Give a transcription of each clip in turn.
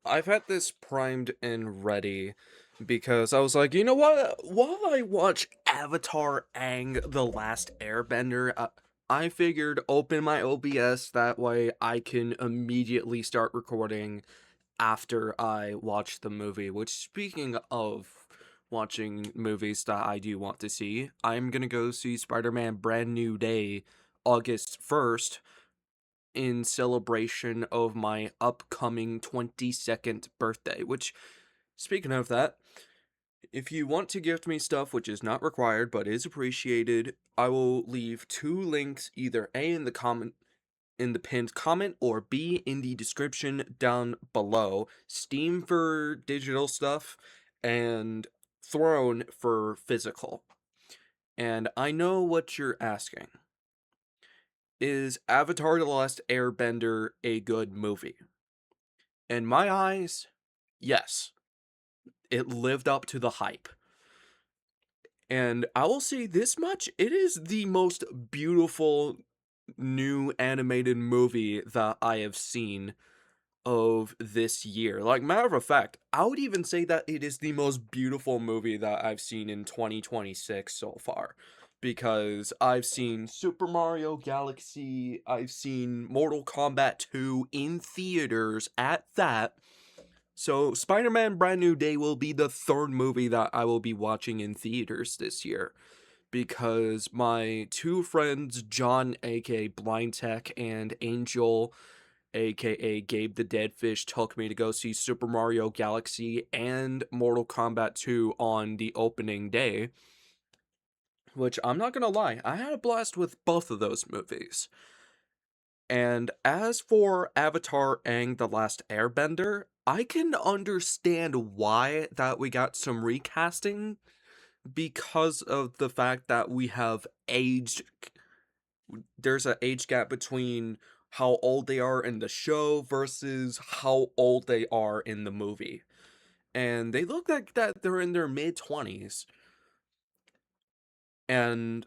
I've had this primed and ready because I was like, you know what? While I watch Avatar Aang The Last Airbender, I figured open my OBS, that way I can immediately start recording after I watch the movie. Which, speaking of watching movies that I do want to see, I'm gonna go see Spider-Man Brand New Day August 1st in celebration of my upcoming 22nd birthday. Which, speaking of that, if you want to gift me stuff, which is not required but is appreciated, I will leave two links, either A in the comment in the pinned comment or B in the description down below. Steam for digital stuff and Throne for physical. And I know what you're asking. Is Avatar The Last Airbender a good movie? In my eyes, yes. It lived up to the hype. And I will say this much, it is the most beautiful new animated movie that I have seen of this year. Like, matter of fact, I would even say that it is the most beautiful movie that I've seen in 2026 so far. Because I've seen Super Mario Galaxy, I've seen Mortal Kombat 2 in theaters at that. So, Spider Man Brand New Day will be the third movie that I will be watching in theaters this year. Because my two friends, John, aka Blind Tech, and Angel, aka Gabe the Deadfish, took me to go see Super Mario Galaxy and Mortal Kombat 2 on the opening day. Which, I'm not gonna lie, I had a blast with both of those movies. And as for Avatar Aang The Last Airbender, I can understand why that we got some recasting because of the fact that we have aged. There's an age gap between how old they are in the show versus how old they are in the movie. And they look like that they're in their mid 20s. And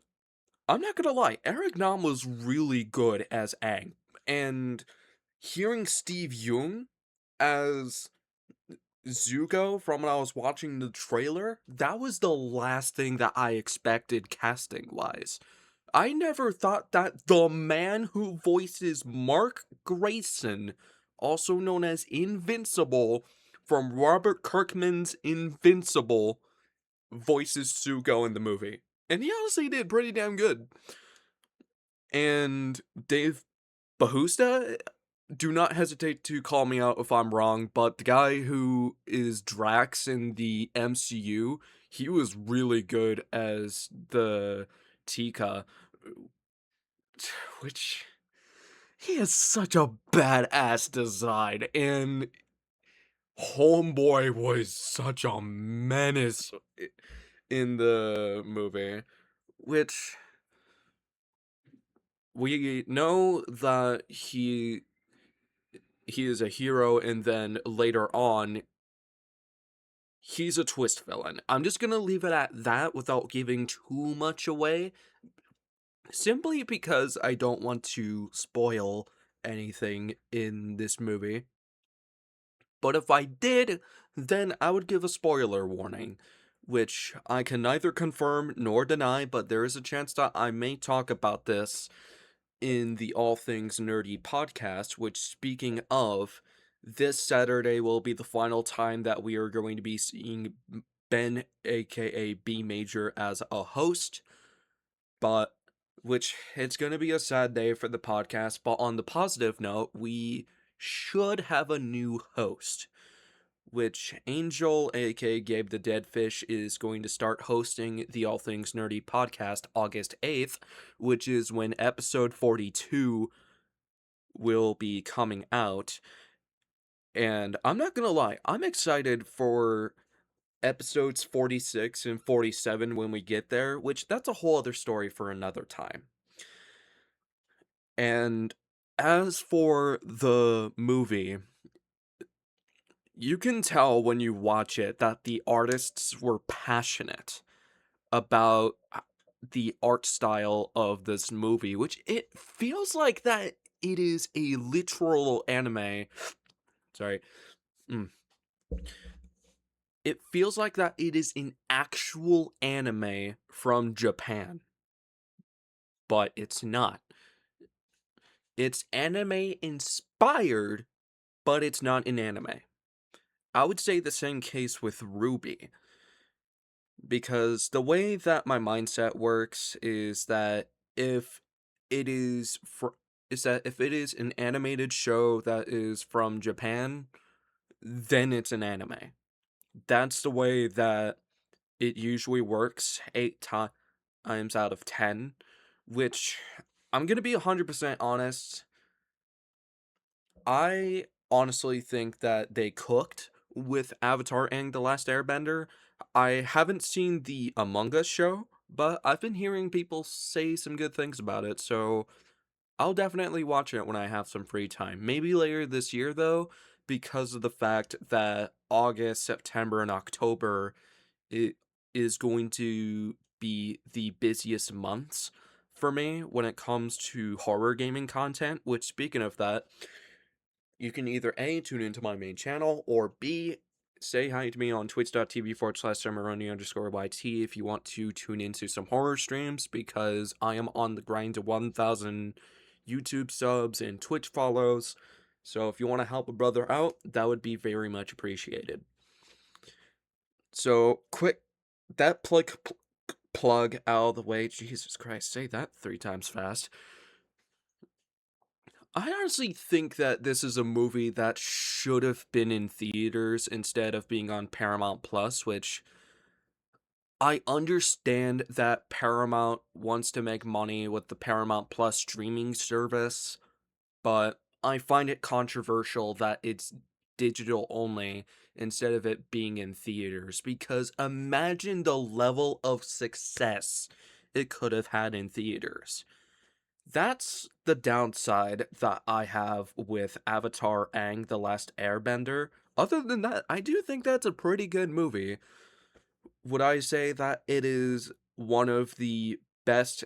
I'm not gonna lie, Eric Nam was really good as Aang. And hearing Steve Yeun as Zuko from when I was watching the trailer, that was the last thing that I expected casting wise. I never thought that the man who voices Mark Grayson, also known as Invincible from Robert Kirkman's Invincible, voices Zuko in the movie. And he honestly did pretty damn good. And Dave Bahusta, do not hesitate to call me out if I'm wrong, but the guy who is Drax in the MCU, he was really good as the Tika, which he has such a badass design, and Homeboy was such a menace in the movie, which we know that he is a hero, and then later on he's a twist villain. I'm just gonna leave it at that without giving too much away, simply because I don't want to spoil anything in this movie. But if I did, then I would give a spoiler warning, which I can neither confirm nor deny, but there is a chance that I may talk about this in the All Things Nerdy podcast, which, speaking of, this Saturday will be the final time that we are going to be seeing Ben, aka B Major, as a host, but which it's going to be a sad day for the podcast. But on the positive note, we should have a new host, which Angel, aka Gabe the Deadfish, is going to start hosting the All Things Nerdy podcast August 8th, which is when episode 42 will be coming out. And I'm not gonna lie, I'm excited for episodes 46 and 47 when we get there, which that's a whole other story for another time. And as for the movie, you can tell when you watch it that the artists were passionate about the art style of this movie, which it feels like that it is a literal anime. Sorry. mm, it feels like that it is an actual anime from Japan, but it's not. It's anime inspired, but it's not an anime. I would say the same case with Ruby, because the way that my mindset works is that if it is if it is an animated show that is from Japan, then it's an anime. That's the way that it usually works 8 times out of 10, which I'm going to be 100% honest. I honestly think that they cooked with Avatar and The Last Airbender. I haven't seen the Among Us show, but I've been hearing people say some good things about it, so I'll definitely watch it when I have some free time. Maybe later this year, though, because of the fact that August, September, and October it is going to be the busiest months for me when it comes to horror gaming content, which, speaking of that, you can either A, tune into my main channel, or B, say hi to me on twitch.tv/Samaroni_YT if you want to tune into some horror streams, because I am on the grind to 1,000 YouTube subs and Twitch follows. So if you want to help a brother out, that would be very much appreciated. So, quick, that plug out of the way. Jesus Christ, say that 3 times fast. I honestly think that this is a movie that should have been in theaters instead of being on Paramount Plus, which I understand that Paramount wants to make money with the Paramount Plus streaming service, but I find it controversial that it's digital only instead of it being in theaters, because imagine the level of success it could have had in theaters. That's the downside that I have with Avatar Aang The Last Airbender. Other than that, I do think that's a pretty good movie. Would I say that it is one of the best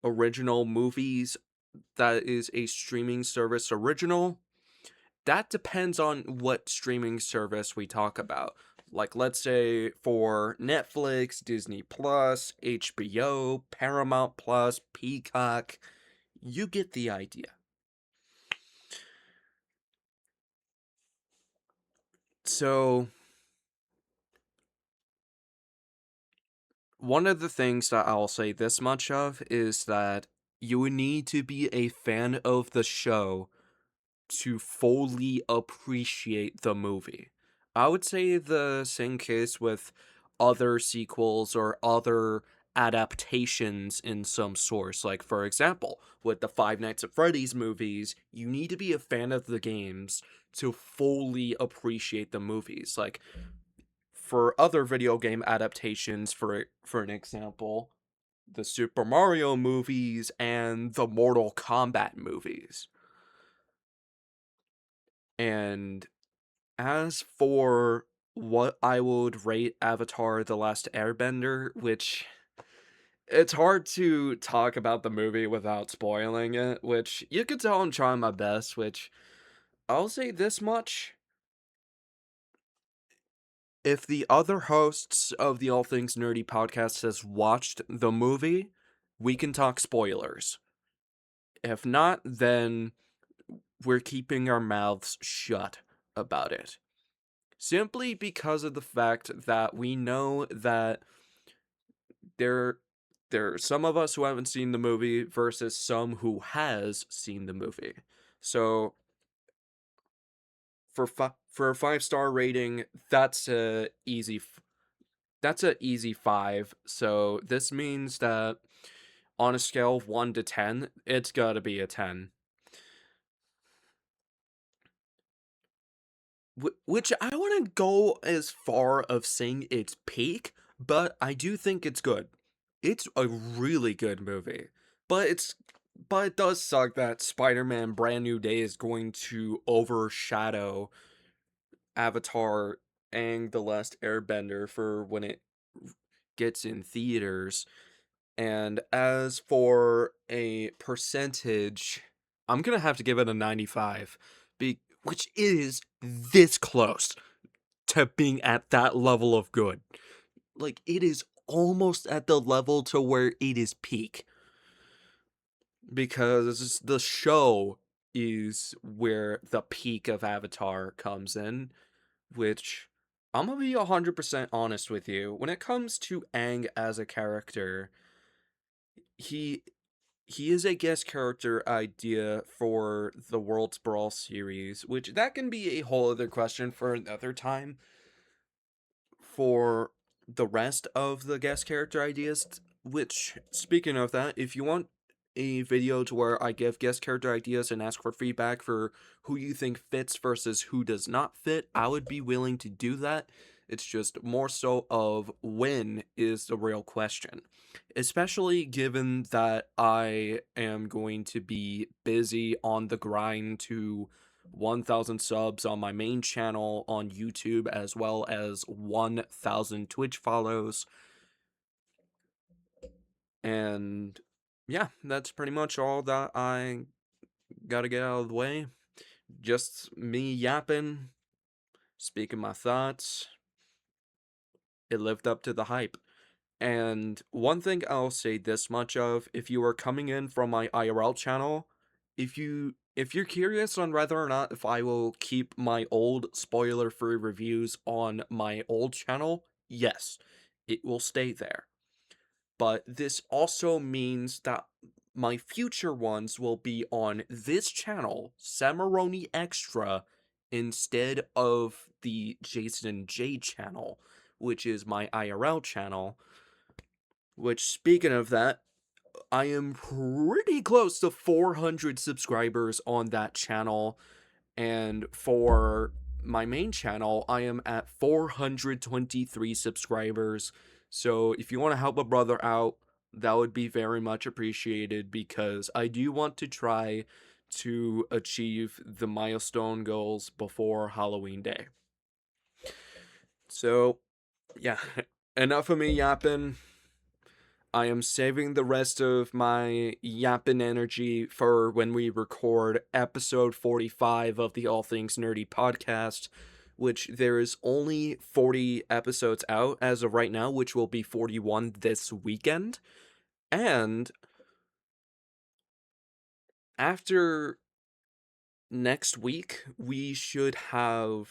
original movies that is a streaming service original? That depends on what streaming service we talk about. Like, let's say for Netflix, Disney Plus, HBO, Paramount Plus, Peacock, you get the idea. So, one of the things that I'll say this much of is that you would need to be a fan of the show to fully appreciate the movie. I would say the same case with other sequels or other adaptations in some source. Like, for example, with the Five Nights at Freddy's movies, you need to be a fan of the games to fully appreciate the movies. Like, for other video game adaptations, for an example, the Super Mario movies and the Mortal Kombat movies. And as for what I would rate Avatar The Last Airbender, which it's hard to talk about the movie without spoiling it, which you could tell I'm trying my best, which I'll say this much. If the other hosts of the All Things Nerdy podcast has watched the movie, we can talk spoilers. If not, then we're keeping our mouths shut about it. Simply because of the fact that we know that there there are some of us who haven't seen the movie versus some who has seen the movie. So for a 5-star rating, that's a easy 5. So this means that on a scale of 1 to 10, it's got to be a 10. Which I wouldn't go as far of saying it's peak, but I do think it's good. It's a really good movie. But it does suck that Spider-Man Brand New Day is going to overshadow Avatar and The Last Airbender for when it gets in theaters. And as for a percentage, I'm gonna have to give it a 95. which is this close to being at that level of good. Like, it is almost at the level to where it is peak. Because the show is where the peak of Avatar comes in, which I'm gonna be 100% honest with you. When it comes to Aang as a character, he he is a guest character idea for the World's Brawl series, which that can be a whole other question for another time. For the rest of the guest character ideas, which, speaking of that, if you want a video to where I give guest character ideas and ask for feedback for who you think fits versus who does not fit, I would be willing to do that. It's just more so of when is the real question. Especially given that I am going to be busy on the grind to 1,000 subs on my main channel on YouTube, as well as 1,000 Twitch follows. And yeah, that's pretty much all that I gotta get out of the way. Just me yapping, speaking my thoughts. It lived up to the hype. And one thing I'll say this much of, if you are coming in from my IRL channel, if you're curious on whether or not if I will keep my old spoiler-free reviews on my old channel, yes, it will stay there. But this also means that my future ones will be on this channel, Samaroni Extra, instead of the Jason J channel, which is my IRL channel. Which, speaking of that, I am pretty close to 400 subscribers on that channel. And for my main channel, I am at 423 subscribers. So if you want to help a brother out, that would be very much appreciated, because I do want to try to achieve the milestone goals before Halloween Day. So, yeah, enough of me yapping. I am saving the rest of my yapping energy for when we record episode 45 of the All Things Nerdy podcast, which there is only 40 episodes out as of right now, which will be 41 this weekend. And after next week, we should have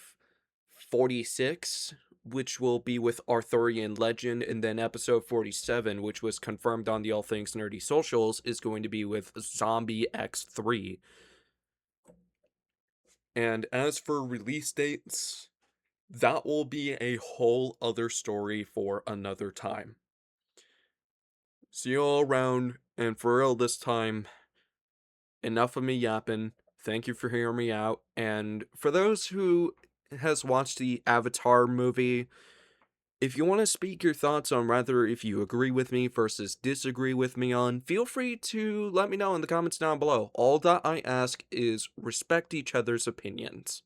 46, which will be with Arthurian Legend, and then episode 47, which was confirmed on the All Things Nerdy socials, is going to be with Zombie X3. And as for release dates, that will be a whole other story for another time. See you all around, and for real this time, enough of me yapping. Thank you for hearing me out, and for those who has watched the Avatar movie, if you want to speak your thoughts on whether if you agree with me versus disagree with me on, feel free to let me know in the comments down below. All that I ask is respect each other's opinions.